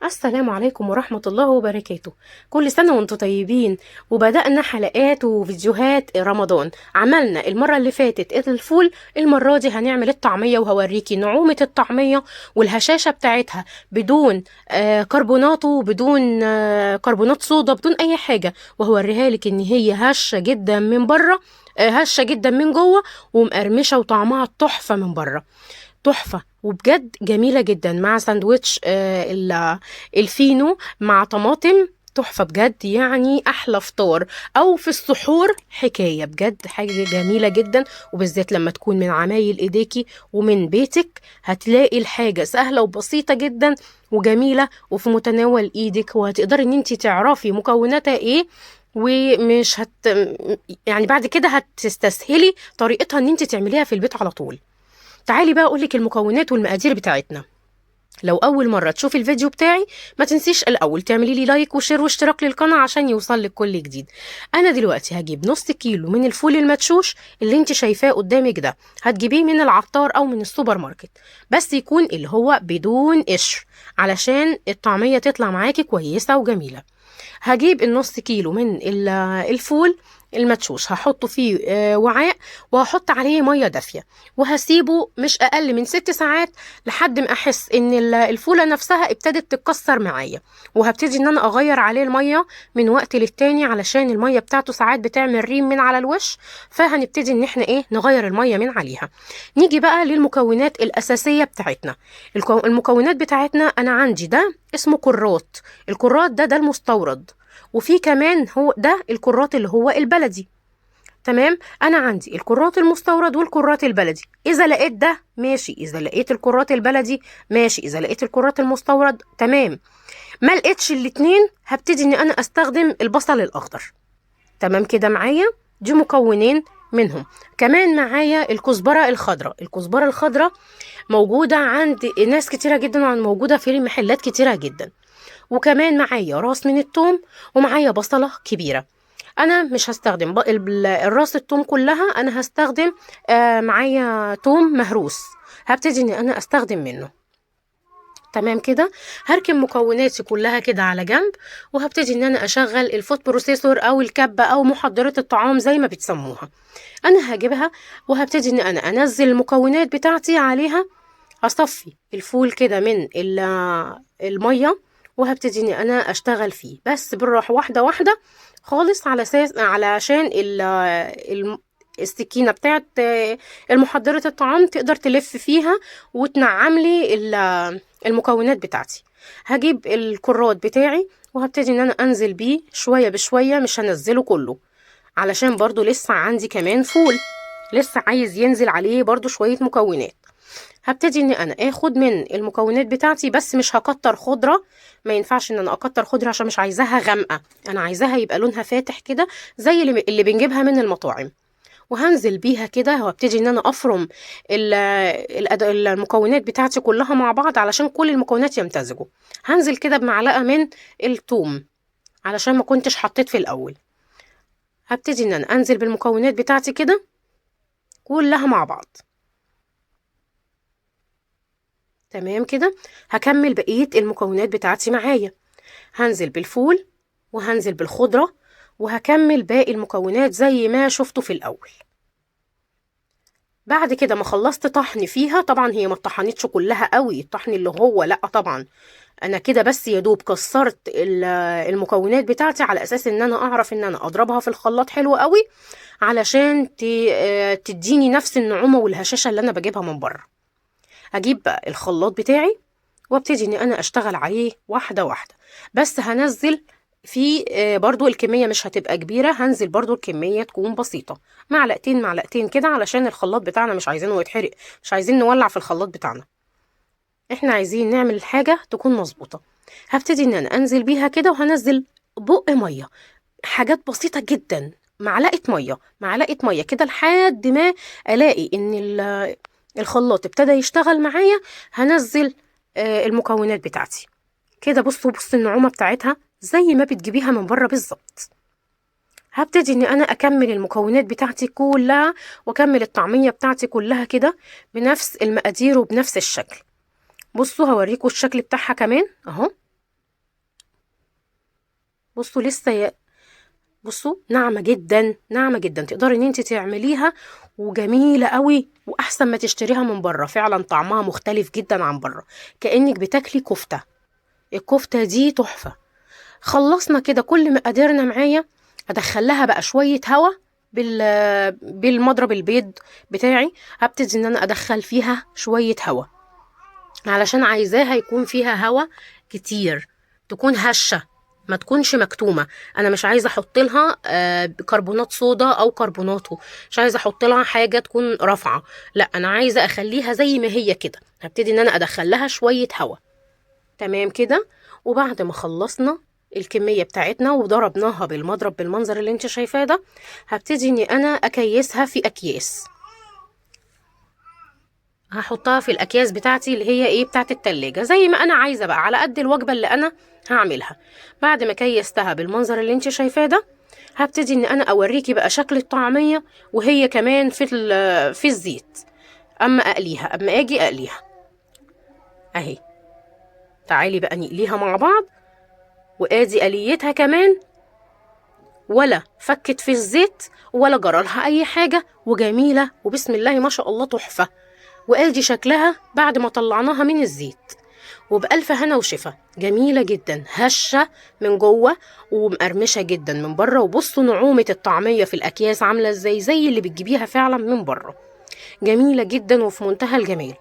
السلام عليكم ورحمة الله وبركاته. كل سنة وانتم طيبين. وبدأنا حلقات وفيديوهات رمضان. عملنا المرة اللي فاتت الفول، المرة دي هنعمل الطعمية وهوريكي نعومة الطعمية والهشاشة بتاعتها بدون كربونات وبدون كربونات صودا، بدون أي حاجة، وهوريها لك إن هي هشة جدا من بره، هشة جدا من جوه، ومقرمشة وطعمها تحفة من بره، تحفة وبجد جميلة جدا مع ساندويتش الفينو مع طماطم. تحفة بجد، يعني أحلى فطار أو في السحور حكاية، بجد حاجة جميلة جدا. وبالذات لما تكون من عمايل إيديكي ومن بيتك، هتلاقي الحاجة سهلة وبسيطة جدا وجميلة وفي متناول إيدك، وهتقدري إن انتي تعرفي مكوناتها إيه. ومش يعني بعد كده هتستسهلي طريقتها ان انت تعمليها في البيت على طول. تعالي بقى اقولك المكونات والمقادير بتاعتنا. لو اول مره تشوفي الفيديو بتاعي، ما تنسيش الاول تعملي لي لايك وشير واشتراك للقناه عشان يوصل لك كل جديد. انا دلوقتي هجيب نص كيلو من الفول المدشوش اللي انت شايفاه قدامك ده، هتجيبيه من العطار او من السوبر ماركت، بس يكون اللي هو بدون قشر علشان الطعميه تطلع معاكي كويسه وجميله. هجيب النص كيلو من الفول المدشوش، هحطه فيه وعاء، وهحط عليه ميه دافيه، وهسيبه مش اقل من 6 ساعات لحد ما احس ان الفوله نفسها ابتدت تتكسر معايا. وهبتدي ان انا اغير عليه الميه من وقت للتاني علشان الميه بتاعته ساعات بتعمل ريم من على الوش، فهنبتدي ان احنا نغير الميه من عليها. نيجي بقى للمكونات الاساسيه بتاعتنا. المكونات بتاعتنا انا عندي ده اسمه كرات. الكرات ده المستورد، وفي كمان هو ده الكرات اللي هو البلدي. تمام، انا عندي الكرات المستورد والكرات البلدي. اذا لقيت ده ماشي، اذا لقيت الكرات البلدي ماشي، اذا لقيت الكرات المستورد تمام. ما لقيتش الاتنين، هبتدي ان انا استخدم البصل الاخضر. تمام كده معايا، دي مكونين منهم. كمان معايا الكزبرة الخضراء. الكزبرة الخضراء موجودة عند ناس كتيرة جدا، موجودة في محلات كتيرة جدا. وكمان معايا راس من التوم، ومعايا بصلة كبيرة. انا مش هستخدم الراس التوم كلها، انا هستخدم معايا توم مهروس، هبتدي ان انا استخدم منه. تمام كده، هركن مكوناتي كلها كده على جنب، وهبتدي ان انا اشغل الفود بروسيسور او الكبه او محضرة الطعام زي ما بتسموها. انا هجيبها وهبتدي ان انا انزل المكونات بتاعتي عليها. اصفي الفول كده من الميه، وهبتدي ان انا اشتغل فيه بس بالراحه، واحده واحده خالص، على اساس علشان السكينه بتاعت المحضره الطعام تقدر تلف فيها وتنعم لي المكونات بتاعتي. هجيب الكرات بتاعي وهبتدي ان انا انزل بيه شويه بشويه، مش هنزله كله علشان برضو لسه عندي كمان فول لسه عايز ينزل عليه برضو شويه مكونات. هبتدي ان انا اخد من المكونات بتاعتي، بس مش هكتر خضره. ما ينفعش ان انا اكتر خضره عشان مش عايزاها غامقه، انا عايزاها يبقى لونها فاتح كده زي اللي بنجيبها من المطاعم. وهنزل بيها كده، وهبتدي ان انا افرم المكونات بتاعتي كلها مع بعض علشان كل المكونات يمتزجوا. هنزل كده بمعلقه من الثوم علشان ما كنتش حطيت في الاول. هبتدي ان انا انزل بالمكونات بتاعتي كده كلها مع بعض. تمام كده، هكمل بقية المكونات بتاعتي معايا. هنزل بالفول وهنزل بالخضرة، وهكمل باقي المكونات زي ما شفتوا في الأول. بعد كده ما خلصت طحن فيها، طبعا هي ما اتطحنتش كلها قوي الطحن اللي هو لا طبعا، انا كده بس يا دوب كسرت المكونات بتاعتي على اساس ان انا اعرف ان انا اضربها في الخلاط حلو قوي علشان تديني نفس النعومة والهشاشة اللي انا بجيبها من بره. هجيب بقى الخلاط بتاعي وابتدي ان انا اشتغل عليه واحده واحده، بس هنزل في برضو الكميه مش هتبقى كبيره، هنزل برضو الكميه تكون بسيطه، معلقتين معلقتين كده علشان الخلاط بتاعنا مش عايزينه يتحرق، مش عايزين نولع في الخلاط بتاعنا، احنا عايزين نعمل الحاجه تكون مظبوطه. هبتدي ان انا انزل بيها كده، وهنزل بق ميه، حاجات بسيطه جدا، معلقه ميه معلقه ميه كده لحد ما الاقي ان الخلاط ابتدى يشتغل معايا. هنزل المكونات بتاعتي كده، بصوا النعومة بتاعتها زي ما بتجيبيها من بره بالظبط. هبتدي ان انا اكمل المكونات بتاعتي كلها، واكمل الطعمية بتاعتي كلها كده بنفس المقادير وبنفس الشكل. بصوا هوريكم الشكل بتاعها كمان اهو. بصوا لسه بصوا ناعمه جدا ناعمه جدا، تقدري ان انت تعمليها وجميله قوي، واحسن ما تشتريها من بره. فعلا طعمها مختلف جدا عن بره، كانك بتاكلي كفته. الكفته دي تحفه. خلصنا كده كل مقاديرنا معايا. ادخلها بقى شويه هوا بالمضرب البيض بتاعي. هبتدي ان انا ادخل فيها شويه هوا، علشان عايزاها يكون فيها هوا كتير، تكون هشه، ما تكونش مكتومه. انا مش عايزه احط لها كربونات صودا او كربوناتو، مش عايزه احط لها حاجه تكون رافعه، لا انا عايزه اخليها زي ما هي كده. هبتدي ان انا ادخل لها شويه هوا. تمام كده. وبعد ما خلصنا الكميه بتاعتنا وضربناها بالمضرب بالمنظر اللي انت شايفاه ده، هبتدي اني انا اكيسها في اكياس. هحطها في الاكياس بتاعتي اللي هي ايه بتاعت التلاجة، زي ما انا عايزه بقى على قد الوجبه اللي انا هعملها. بعد ما كيستها بالمنظر اللي انت شايفاه ده، هبتدي ان انا اوريكي بقى شكل الطعميه وهي كمان في الزيت. اما اجي اقليها اهي. تعالي بقى نقليها مع بعض. وادي قليتها كمان، ولا فكت في الزيت ولا جرالها اي حاجه، وجميله وبسم الله ما شاء الله تحفه. وادي شكلها بعد ما طلعناها من الزيت، وبألف هنا وشفا. جميلة جدا، هشة من جوه ومقرمشة جدا من بره. وبصوا نعومة الطعمية في الأكياس عاملة ازاي، زي اللي بتجيبيها فعلا من بره. جميلة جدا وفي منتهى الجمال.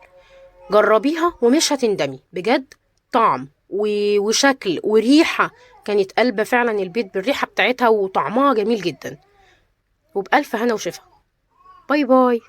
جربيها ومش هتندمي بجد. طعم وشكل وريحة، كانت قلبة فعلا البيت بالريحة بتاعتها، وطعمها جميل جدا. وبألف هنا وشفا. باي باي.